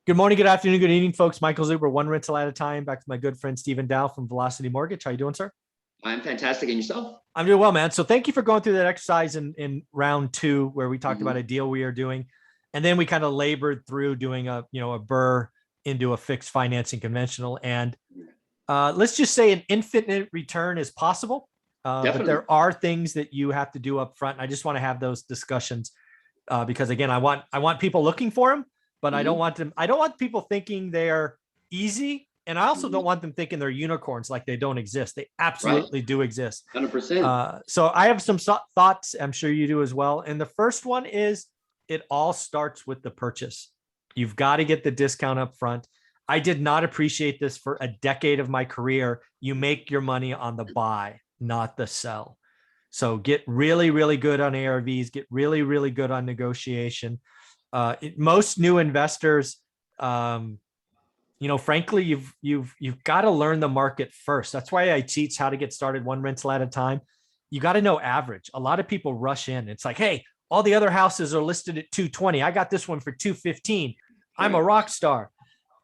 Good morning, good afternoon, good evening, folks. Michael Zuber, one rental at a time. Back to my good friend Stephen Dow from Velocity Mortgage. How you doing, sir? I'm fantastic. And yourself? I'm doing well, man. So thank you for going through that exercise in round two, where we talked about Mhm. a deal we are doing, and then we kind of labored through doing a burr into a fixed financing conventional. And let's just say an infinite return is possible, but Definitely. there are things that you have to do up front. I just want to have those discussions because again, I want people looking for them, but Hmm. I don't want people thinking they're easy, and I also don't Hmm. want them thinking they're unicorns, like they don't exist. They Right. absolutely do exist. 100%. So I have some thoughts. I'm sure you do as well. And the first one is it all starts with the purchase. You've got to get the discount up front. I did not appreciate this for a decade of my career. You make your money on the buy, not the sell. So get really, really good on ARVs, get really, really good on negotiation. Most new investors, um, frankly, you've got to learn the market first. That's why I teach how to get started one rental at a time. You got to know average. A lot of people rush in. It's like, hey, all the other houses are listed at 220. I got this one for 215. I'm a Right. rock star.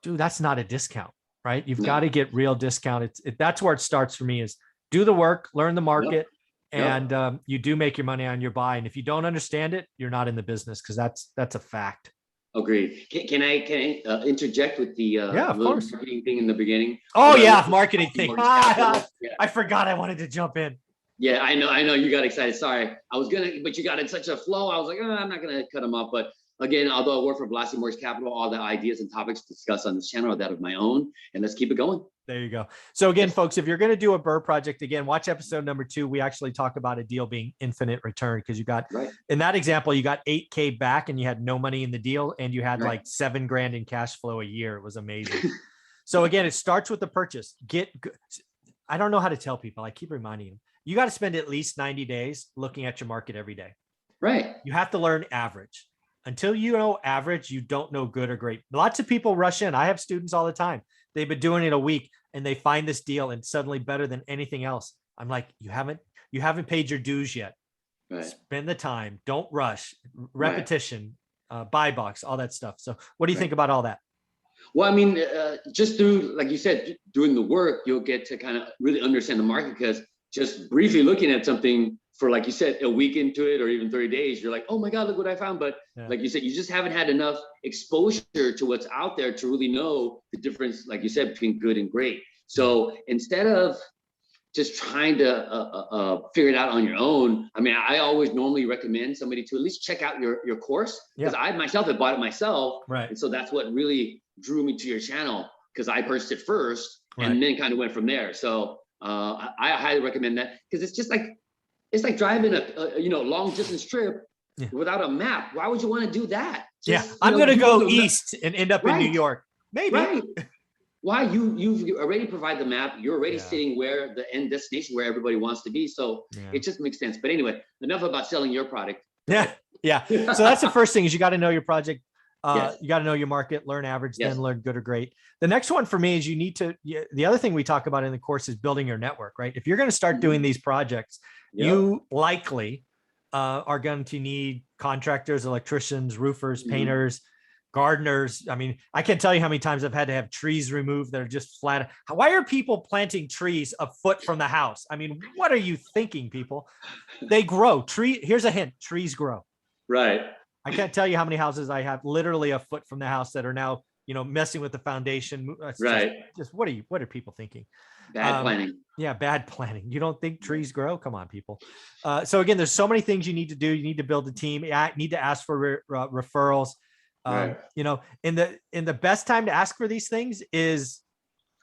Dude, that's not a discount, right? You've got No. to get real discount. That's where it starts for me is do the work, learn the Yep. market, Yep. and you do make your money on your buy. And if you don't understand it, you're not in the business because that's a fact. Agreed. Can I interject with the Yeah, of little course. marketing thing in the beginning? Oh When I yeah, worked with marketing thing. Mortgage Capital. Yeah. I forgot I wanted to jump in. Yeah, I know you got excited. Sorry. I was gonna, but you got in such a flow. I was like, oh, I'm not gonna cut them off. But again, although I work for Velocity Mortgage Capital, all the ideas and topics discussed on this channel are that of my own. And let's keep it going. There you go. So again, Yes. folks, if you're going to do a burr project, again, watch episode number 2. We actually talk about a deal being infinite return because you got, Right. in that example, you got 8K back and you had no money in the deal and you had Right. like 7 grand in cash flow a year. It was amazing. So again, it starts with the purchase. I don't know how to tell people. I keep reminding them, you got to spend at least 90 days looking at your market every day. Right. You have to learn average. Until you know average, you don't know good or great. Lots of people rush in. I have students all the time. They've been doing it a week and they find this deal and suddenly better than anything else. I'm like, you haven't paid your dues yet. Right. Spend the time. Don't rush. Right. Repetition, buy box, all that stuff. So what do you think Right. about all that? Well, I mean, just through, like you said, doing the work, you'll get to kind of really understand the market because just briefly looking at something for, like you said, a week into it or even 30 days, you're like, oh my God, look what I found. But Yeah. like you said, you just haven't had enough exposure to what's out there to really know the difference, like you said, between good and great. So instead of just trying to figure it out on your own. I mean, I always normally recommend somebody to at least check out your course because Yeah. I myself have bought it myself. Right. And so that's what really drew me to your channel because I purchased it first Right. and then kind of went from there. So I highly recommend that because it's just like, it's like driving a long distance trip without a map. Why would you want to do that? Just, I'm going to go east and end up in New Right. York. Maybe. Right. Why you've already provide the map, you're already sitting where the end destination where everybody wants to be, so it just makes sense. But anyway, enough about selling your product. Yeah. So that's the first thing is you got to know your project. Yes. You got to know your market, learn average, Yes. then learn good or great. The next one for me is you need to, the other thing we talk about in the course is building your network, right? If you're going to start doing these projects, you likely are going to need contractors, electricians, roofers, painters, gardeners. I mean, I can't tell you how many times I've had to have trees removed that are just flat. Why are people planting trees a foot from the house? I mean, what are you thinking, people? They grow. Here's a hint: trees grow. Right. I can't tell you how many houses I have literally a foot from the house that are now, messing with the foundation. Right. Just what are people thinking? Bad planning. Yeah, bad planning. You don't think trees grow? Come on, people. So again, there's so many things you need to do. You need to build a team. You need to ask for referrals. Right. In the best time to ask for these things is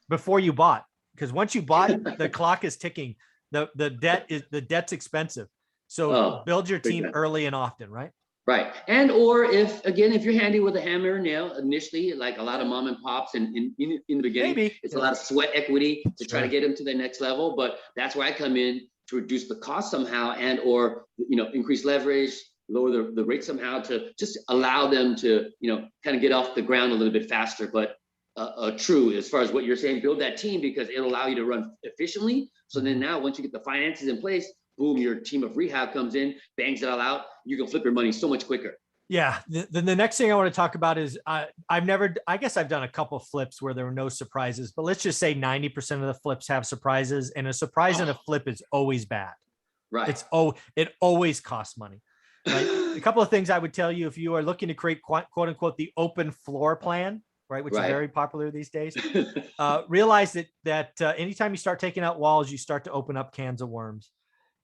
before you bought, because once you bought, the clock is ticking. The debt's expensive. So build your team early and often, right? Right. And or if you're handy with a hammer and nail initially, like a lot of mom and pops in the beginning, maybe it's a lot of sweat equity to try to get them to the next level. But that's where I come in to reduce the cost somehow and or increase leverage, lower the rate somehow to just allow them to kind of get off the ground a little bit faster. But true as far as what you're saying, build that team because it'll allow you to run efficiently. So then now once you get the finances in place, boom, your team of rehab comes in, bangs it all out. You can flip your money so much quicker. Yeah. Then the next thing I want to talk about is I guess I've done a couple flips where there were no surprises, but let's just say 90% of the flips have surprises, and a surprise in a flip is always bad. Right. It always costs money, right? A couple of things I would tell you if you are looking to create quote unquote the open floor plan, right, which is Right. very popular these days. Realize that anytime you start taking out walls, you start to open up cans of worms.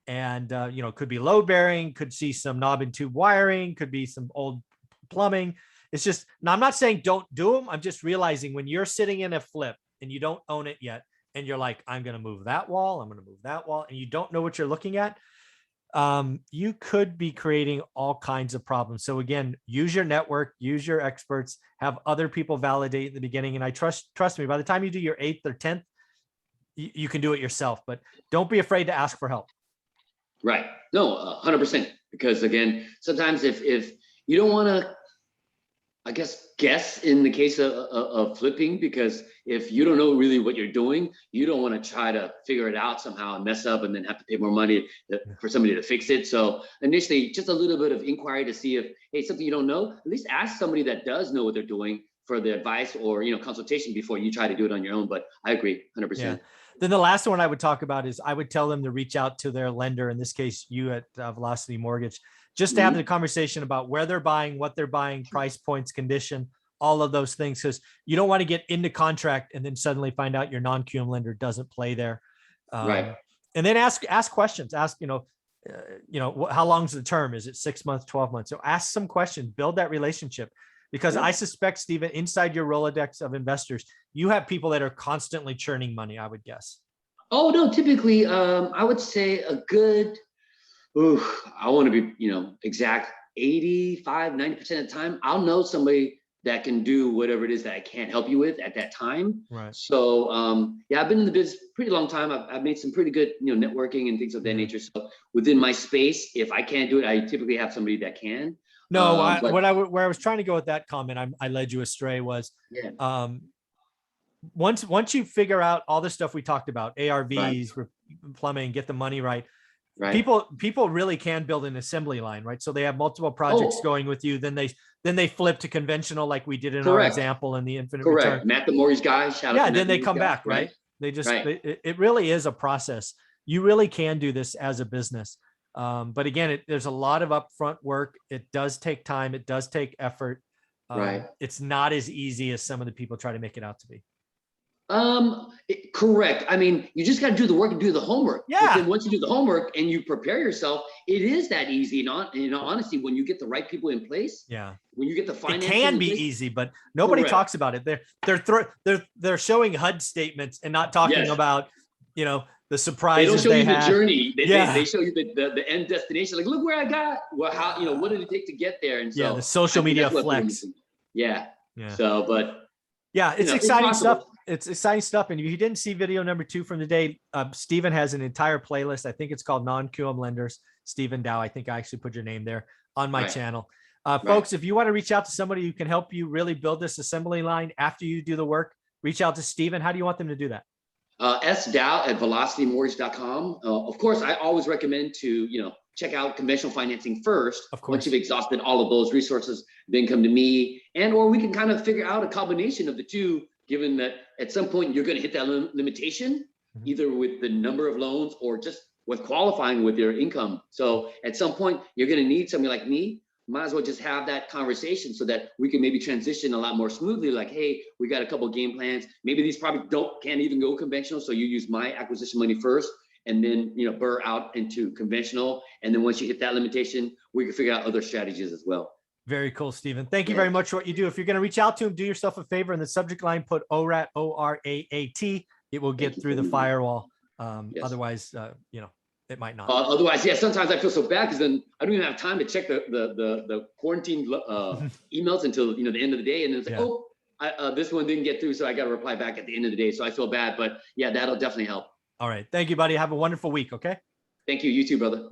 And it could be load bearing, could see some knob and tube wiring, could be some old plumbing. It's just, now I'm not saying don't do them. I'm just realizing when you're sitting in a flip and you don't own it yet, and you're like, I'm going to move that wall, I'm going to move that wall, and you don't know what you're looking at, you could be creating all kinds of problems. So again, use your network, use your experts, have other people validate in the beginning. And I trust me, by the time you do your 8th or 10th, you can do it yourself, but don't be afraid to ask for help. Right. No, 100%. Because again, sometimes if you don't want to, I guess in the case of flipping, because if you don't know really what you're doing, you don't want to try to figure it out somehow and mess up and then have to pay more money for somebody to fix it. So initially, just a little bit of inquiry to see if, hey, something you don't know, at least ask somebody that does know what they're doing for the advice or, consultation before you try to do it on your own. But I agree 100%. Yeah. Then the last one I would talk about is I would tell them to reach out to their lender, in this case, you at Velocity Mortgage, just to have the conversation about where they're buying, what they're buying, price points, condition, all of those things, because you don't want to get into contract and then suddenly find out your non-QM lender doesn't play there. Right. And then ask questions. Ask, how long's the term? Is it 6 months, 12 months? So ask some questions, build that relationship. Because I suspect, Stephen, inside your Rolodex of investors, you have people that are constantly churning money, I would guess. Oh, no, typically, I would say a good, I want to be, exact 85, 90% of the time, I'll know somebody that can do whatever it is that I can't help you with at that time. Right. So, I've been in the business pretty long time. I've made some pretty good, networking and things of that nature. So within my space, if I can't do it, I typically have somebody that can. No, where I was trying to go with that comment, I led you astray, was once you figure out all the stuff we talked about, ARVs, plumbing, get the money right. People really can build an assembly line, right? So they have multiple projects going with you. Then they flip to conventional, like we did in our example in the infinite return. Matt, the mortgage guy. Then they come back, right? They just, it really is a process. You really can do this as a business. But again, there's a lot of upfront work. It does take time. It does take effort. It's not as easy as some of the people try to make it out to be. Correct. I mean, you just got to do the work and do the homework. Yeah. But then once you do the homework and you prepare yourself, it is that easy. Honestly, when you get the right people in place. Yeah. When you get the financing, it can be easy, but nobody talks about it. They're showing HUD statements and not talking about, the surprises they don't show you had. The journey. They show you the end destination. Like, look where I got. Well, how, what did it take to get there? And so the social media flex. Yeah. So, but it's exciting stuff. It's exciting stuff. And if you didn't see video number 2 from today, Stephen has an entire playlist. I think it's called Non-QM Lenders. Stephen Dow. I think I actually put your name there on my channel. Folks, if you want to reach out to somebody who can help you really build this assembly line after you do the work, reach out to Stephen. How do you want them to do that? sdow@velocitymortgage.com. Of course, I always recommend to, check out conventional financing first. Of course. Once you've exhausted all of those resources, then come to me, or we can kind of figure out a combination of the two, given that at some point you're going to hit that limitation, either with the number of loans or just with qualifying with your income. So at some point you're going to need somebody like me. Might as well just have that conversation so that we can maybe transition a lot more smoothly. Like, hey, we got a couple of game plans. Maybe these probably can't even go conventional. So you use my acquisition money first, and then, burr out into conventional. And then once you hit that limitation, we can figure out other strategies as well. Very cool, Stephen. Thank you very much for what you do. If you're going to reach out to him, do yourself a favor. In the subject line, put ORAT, ORAAT. It will get through the firewall. Otherwise, it might not. Otherwise, sometimes I feel so bad because then I don't even have time to check the quarantine emails until the end of the day, and it's like, this one didn't get through, so I got to reply back at the end of the day. So I feel bad, but that'll definitely help. All right, thank you, buddy. Have a wonderful week. Okay. Thank you. You too, brother.